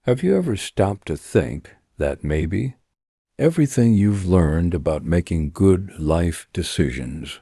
Have you ever stopped to think that maybe everything you've learned about making good life decisions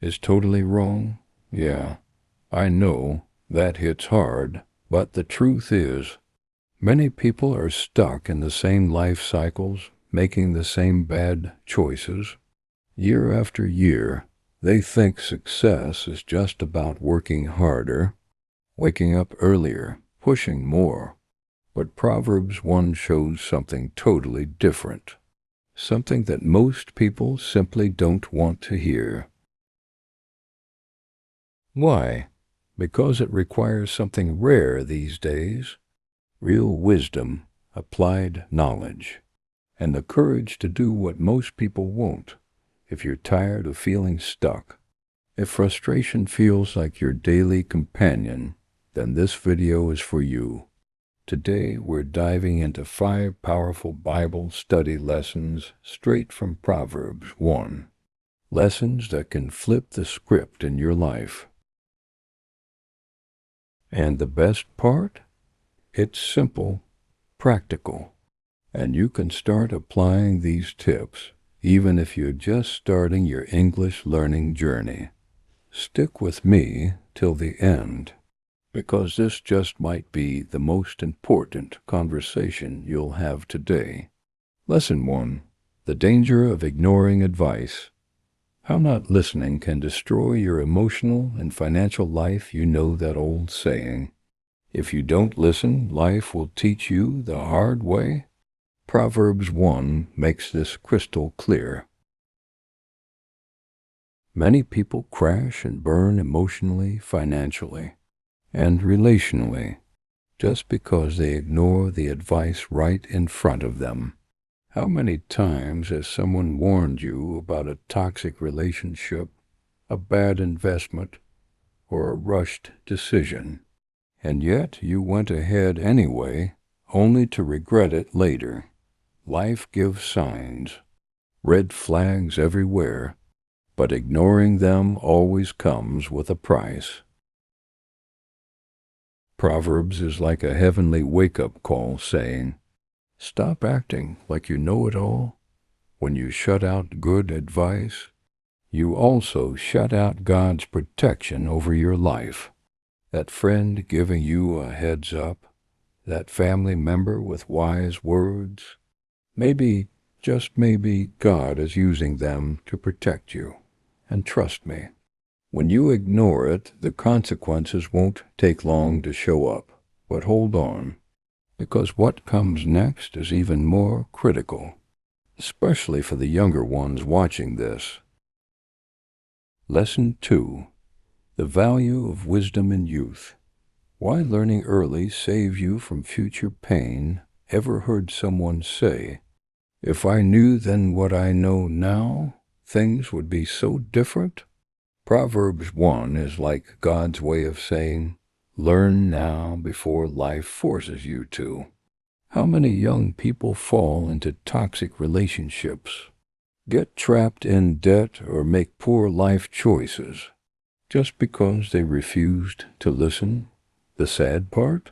is totally wrong? Yeah, I know that hits hard, but the truth is, many people are stuck in the same life cycles, making the same bad choices. Year after year, they think success is just about working harder, waking up earlier, pushing more. But Proverbs 1 shows something totally different, something that most people simply don't want to hear. Why? Because it requires something rare these days: real wisdom, applied knowledge, and the courage to do what most people won't. If you're tired of feeling stuck, if frustration feels like your daily companion, then this video is for you. Today we're diving into 5 powerful Bible study lessons straight from Proverbs 1. Lessons that can flip the script in your life. And the best part? It's simple, practical, and you can start applying these tips even if you're just starting your English learning journey. Stick with me till the end, because this just might be the most important conversation you'll have today. Lesson 1. The danger of ignoring advice. How not listening can destroy your emotional and financial life. You know that old saying, if you don't listen, life will teach you the hard way. Proverbs 1 makes this crystal clear. Many people crash and burn emotionally, financially, and relationally, just because they ignore the advice right in front of them. How many times has someone warned you about a toxic relationship, a bad investment, or a rushed decision, and yet you went ahead anyway, only to regret it later? Life gives signs, red flags everywhere, but ignoring them always comes with a price. Proverbs is like a heavenly wake-up call saying, stop acting like you know it all. When you shut out good advice, you also shut out God's protection over your life. That friend giving you a heads up, that family member with wise words, maybe, just maybe, God is using them to protect you. And trust me, when you ignore it, the consequences won't take long to show up. But hold on, because what comes next is even more critical, especially for the younger ones watching this. Lesson 2. The value of wisdom in youth. Why learning early saves you from future pain. Ever heard someone say, if I knew then what I know now, things would be so different? Proverbs 1 is like God's way of saying, learn now before life forces you to. How many young people fall into toxic relationships, get trapped in debt, or make poor life choices just because they refused to listen? The sad part?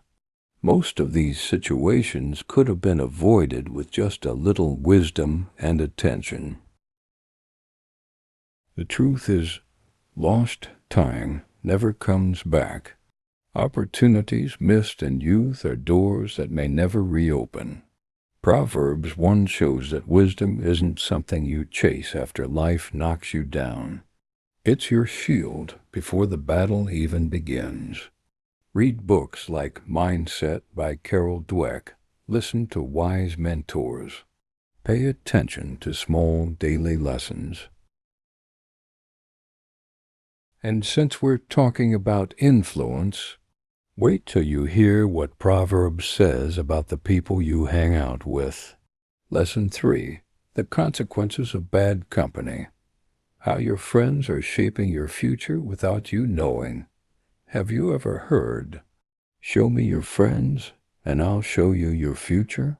Most of these situations could have been avoided with just a little wisdom and attention. The truth is, lost time never comes back. Opportunities missed in youth are doors that may never reopen. Proverbs 1 shows that wisdom isn't something you chase after life knocks you down. It's your shield before the battle even begins. Read books like Mindset by Carol Dweck. Listen to wise mentors. Pay attention to small daily lessons. And since we're talking about influence, wait till you hear what Proverbs says about the people you hang out with. Lesson 3. The consequences of bad company. How your friends are shaping your future without you knowing. Have you ever heard, show me your friends, and I'll show you your future?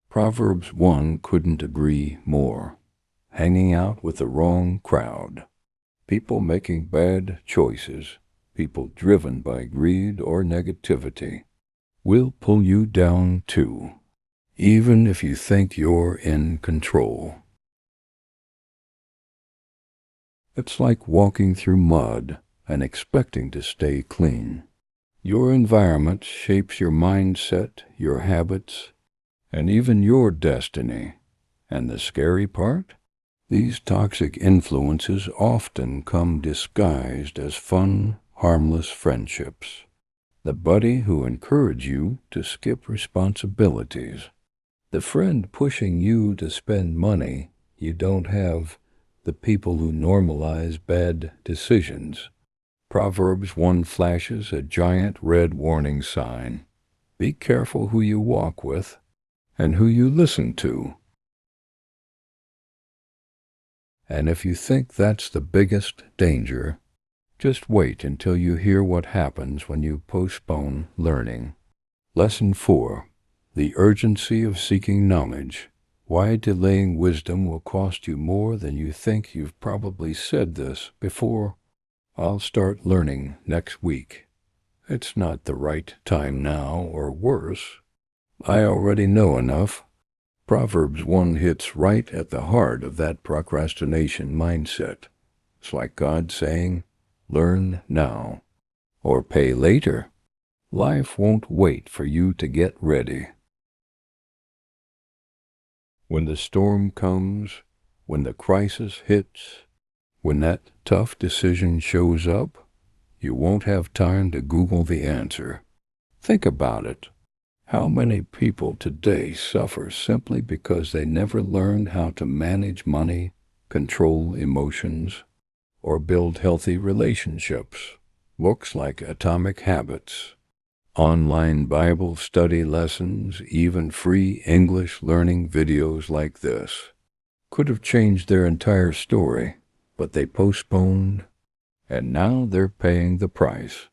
Proverbs 1 couldn't agree more. Hanging out with the wrong crowd. People making bad choices. People driven by greed or negativity. will pull you down too, even if you think you're in control. It's like walking through mud and expecting to stay clean. Your environment shapes your mindset, your habits, and even your destiny. And the scary part? These toxic influences often come disguised as fun, harmless friendships. The buddy who encourages you to skip responsibilities. The friend pushing you to spend money you don't have. The people who normalize bad decisions. Proverbs 1 flashes a giant red warning sign. Be careful who you walk with and who you listen to. And if you think that's the biggest danger, just wait until you hear what happens when you postpone learning. Lesson 4. The urgency of seeking knowledge. Why delaying wisdom will cost you more than you think. You've probably said this before. I'll start learning next week. It's not the right time now, or worse. I already know enough. Proverbs 1 hits right at the heart of that procrastination mindset. It's like God saying, learn now, or pay later. Life won't wait for you to get ready. When the storm comes, when the crisis hits, when that tough decision shows up, you won't have time to Google the answer. Think about it. How many people today suffer simply because they never learned how to manage money, control emotions, or build healthy relationships? Books like Atomic Habits, online Bible study lessons, even free English learning videos like this could have changed their entire story, but they postponed, and now they're paying the price.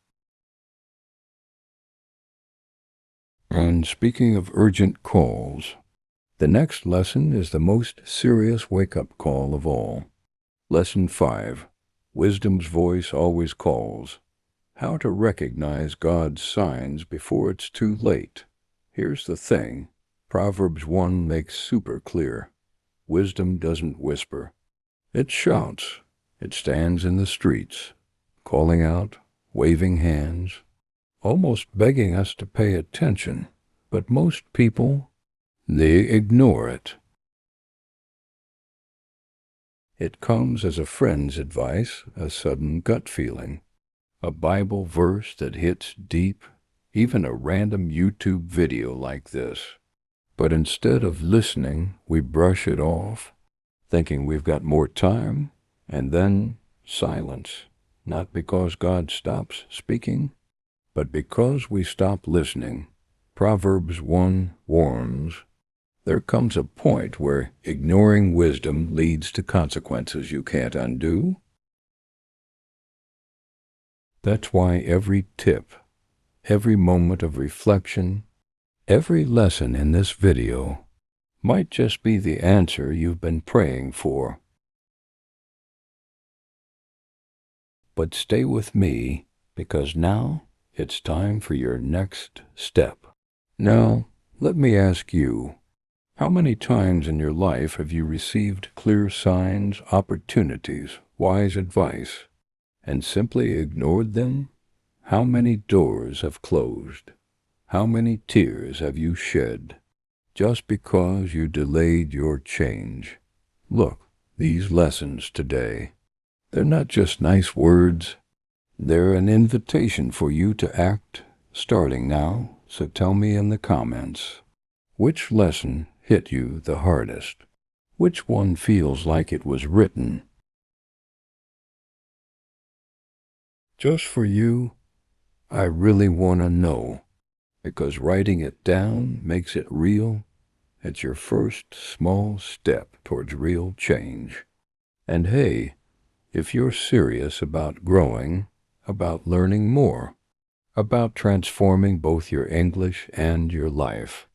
And speaking of urgent calls, the next lesson is the most serious wake-up call of all. Lesson 5. Wisdom's voice always calls. How to recognize God's signs before it's too late. Here's the thing. Proverbs 1 makes super clear. Wisdom doesn't whisper. It shouts. It stands in the streets, calling out, waving hands, almost begging us to pay attention. But most people, they ignore it. It comes as a friend's advice, a sudden gut feeling, a Bible verse that hits deep, even a random YouTube video like this. But instead of listening, we brush it off, thinking we've got more time, and then silence, not because God stops speaking, but because we stop listening. Proverbs 1 warns, there comes a point where ignoring wisdom leads to consequences you can't undo. That's why every tip, every moment of reflection, every lesson in this video might just be the answer you've been praying for. But stay with me, because now it's time for your next step. Now, let me ask you, how many times in your life have you received clear signs, opportunities, wise advice, and simply ignored them? How many doors have closed? How many tears have you shed just because you delayed your change? Look, these lessons today, they're not just nice words. They're an invitation for you to act starting now. So tell me in the comments, which lesson hit you the hardest? Which one feels like it was written just for you? I really want to know, because writing it down makes it real. It's your first small step towards real change. And hey, if you're serious about growing, about learning more, about transforming both your English and your life,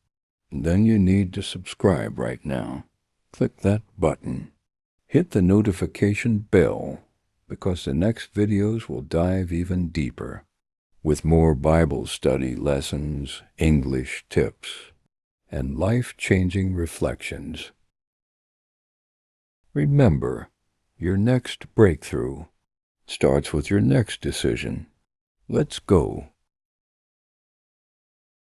then you need to subscribe right now. Click that button. Hit the notification bell, because the next videos will dive even deeper. with more Bible study lessons, English tips, and life-changing reflections. Remember, your next breakthrough starts with your next decision. Let's go.